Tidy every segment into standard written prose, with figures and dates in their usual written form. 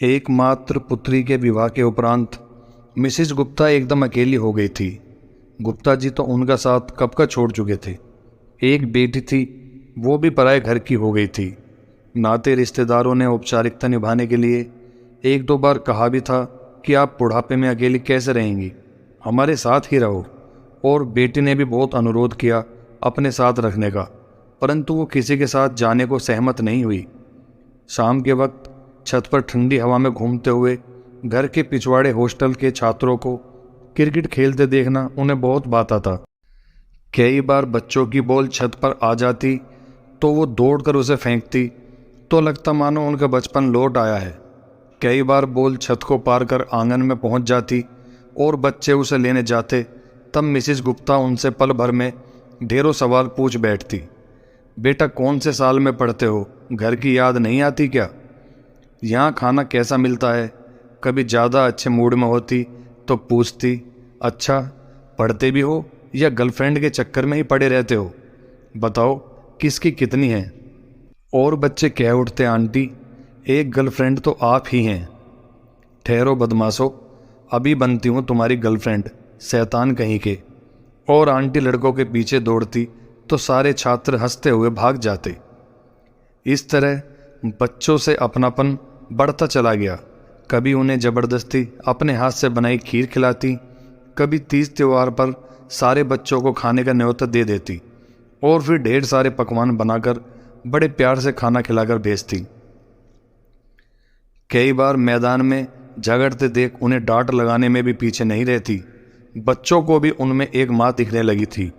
एकमात्र पुत्री के विवाह के उपरांत मिसिज गुप्ता एकदम अकेली हो गई थी। गुप्ता जी तो उनका साथ कब का छोड़ चुके थे। एक बेटी थी, वो भी पराए घर की हो गई थी। नाते रिश्तेदारों ने औपचारिकता निभाने के लिए एक दो बार कहा भी था कि आप बुढ़ापे में अकेली कैसे रहेंगी, हमारे साथ ही रहो। और बेटी ने भी बहुत अनुरोध किया अपने साथ रखने का, परंतु वो किसी के साथ जाने को सहमत नहीं हुई। शाम के वक्त छत पर ठंडी हवा में घूमते हुए घर के पिछवाड़े हॉस्टल के छात्रों को क्रिकेट खेलते देखना उन्हें बहुत भाता था। कई बार बच्चों की बॉल छत पर आ जाती तो वो दौड़कर उसे फेंकती तो लगता मानो उनका बचपन लौट आया है। कई बार बॉल छत को पार कर आंगन में पहुंच जाती और बच्चे उसे लेने जाते, तब मिसिज गुप्ता उनसे पल भर में ढेरों सवाल पूछ बैठती। बेटा कौन से साल में पढ़ते हो, घर की याद नहीं आती क्या? यहाँ खाना कैसा मिलता है? कभी ज़्यादा अच्छे मूड में होती तो पूछती, अच्छा पढ़ते भी हो या गर्लफ्रेंड के चक्कर में ही पड़े रहते हो? बताओ किसकी कितनी है? और बच्चे कह उठते, आंटी एक गर्लफ्रेंड तो आप ही हैं। ठहरो बदमाशो, अभी बनती हूँ तुम्हारी गर्लफ्रेंड, शैतान कहीं के। और आंटी लड़कों के पीछे दौड़ती तो सारे छात्र हंसते हुए भाग जाते। इस तरह बच्चों से अपनापन बढ़ता चला गया। कभी उन्हें ज़बरदस्ती अपने हाथ से बनाई खीर खिलाती, कभी तीज त्योहार पर सारे बच्चों को खाने का न्योता दे देती और फिर ढेर सारे पकवान बनाकर बड़े प्यार से खाना खिलाकर भेजती। कई बार मैदान में झगड़ते देख उन्हें डांट लगाने में भी पीछे नहीं रहती। बच्चों को भी उनमें एक माँ दिखने लगी थी।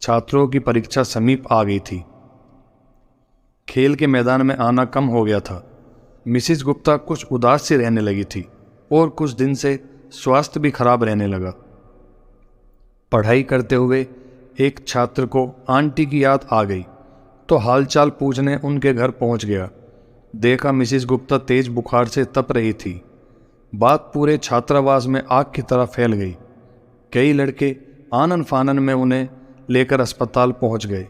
छात्रों की परीक्षा समीप आ गई थी। खेल के मैदान में आना कम हो गया था। मिसिज गुप्ता कुछ उदास सी रहने लगी थी और कुछ दिन से स्वास्थ्य भी खराब रहने लगा। पढ़ाई करते हुए एक छात्र को आंटी की याद आ गई तो हालचाल पूछने उनके घर पहुंच गया। देखा मिसिज गुप्ता तेज बुखार से तप रही थी। बात पूरे छात्रावास में आग की तरह फैल गई। कई लड़के आनन फानन में उन्हें लेकर अस्पताल पहुंच गए।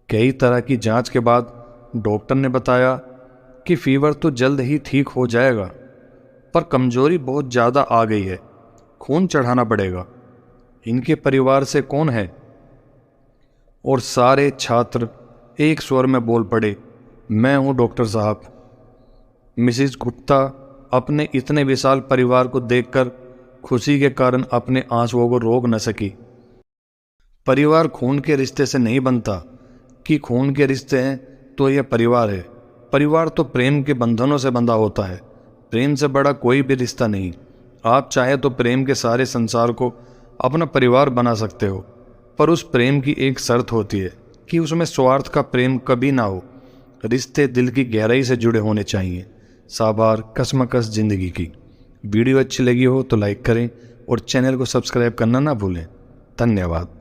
कई तरह की जांच के बाद डॉक्टर ने बताया कि फीवर तो जल्द ही ठीक हो जाएगा, पर कमजोरी बहुत ज़्यादा आ गई है, खून चढ़ाना पड़ेगा। इनके परिवार से कौन है? और सारे छात्र एक स्वर में बोल पड़े, मैं हूं डॉक्टर साहब। मिसिज गुप्ता अपने इतने विशाल परिवार को देखकर खुशी के कारण अपने आंसुओं को रोक न सकी। परिवार खून के रिश्ते से नहीं बनता कि खून के रिश्ते हैं तो यह परिवार है। परिवार तो प्रेम के बंधनों से बंधा होता है। प्रेम से बड़ा कोई भी रिश्ता नहीं। आप चाहे तो प्रेम के सारे संसार को अपना परिवार बना सकते हो, पर उस प्रेम की एक शर्त होती है कि उसमें स्वार्थ का प्रेम कभी ना हो। रिश्ते दिल की गहराई से जुड़े होने चाहिए। साबार कसमकस जिंदगी की। वीडियो अच्छी लगी हो तो लाइक करें और चैनल को सब्सक्राइब करना ना भूलें। धन्यवाद।